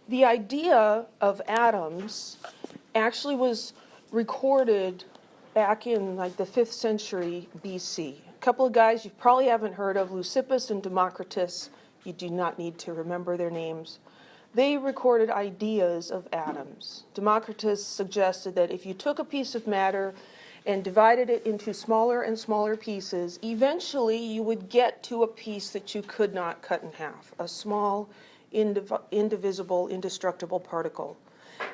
The idea of atoms actually was recorded back in like the 5th century BC. A couple of guys you probably haven't heard of, Leucippus and Democritus. You do not need to remember their names. They recorded ideas of atoms. Democritus suggested that if you took a piece of matter and divided it into smaller and smaller pieces, eventually you would get to a piece that you could not cut in half, a small, indivisible, indestructible particle.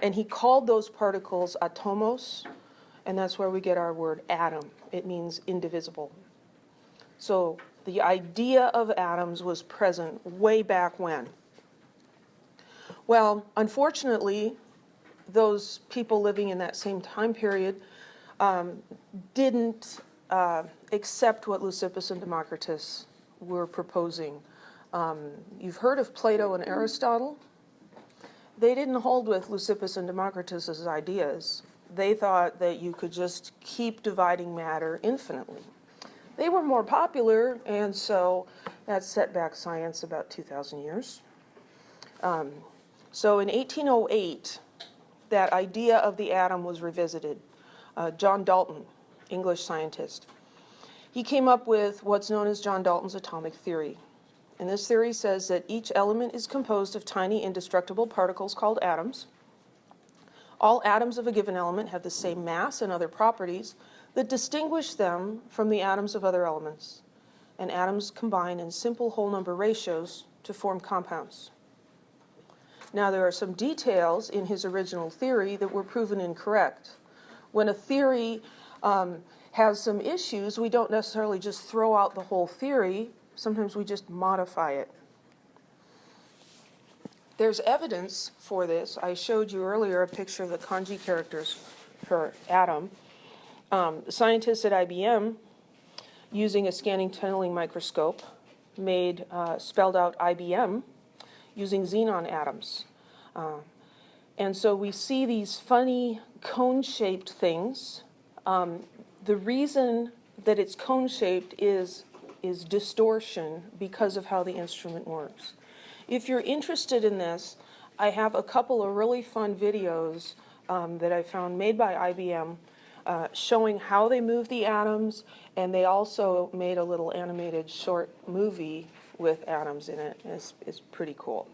And he called those particles atomos, and that's where we get our word atom. It means indivisible. So the idea of atoms was present way back when. Well, unfortunately, those people living in that same time period didn't accept what Leucippus and Democritus were proposing. You've heard of Plato and Aristotle. They didn't hold with Leucippus and Democritus's ideas. They thought that you could just keep dividing matter infinitely. They were more popular, and so that set back science about 2,000 years. So in 1808, that idea of the atom was revisited. John Dalton, English scientist, he came up with what's known as John Dalton's atomic theory. And this theory says that each element is composed of tiny indestructible particles called atoms. All atoms of a given element have the same mass and other properties that distinguish them from the atoms of other elements. And atoms combine in simple whole number ratios to form compounds. Now, there are some details in his original theory that were proven incorrect. When a theory has some issues, we don't necessarily just throw out the whole theory. Sometimes we just modify it. There's evidence for this. I showed you earlier a picture of the kanji characters for atom. Scientists at IBM, using a scanning tunneling microscope, spelled out IBM using xenon atoms. And so we see these funny cone-shaped things. The reason that it's cone-shaped is distortion because of how the instrument works. If you're interested in this, I have a couple of really fun videos that I found made by IBM showing how they move the atoms, and they also made a little animated short movie with atoms in it. It's pretty cool.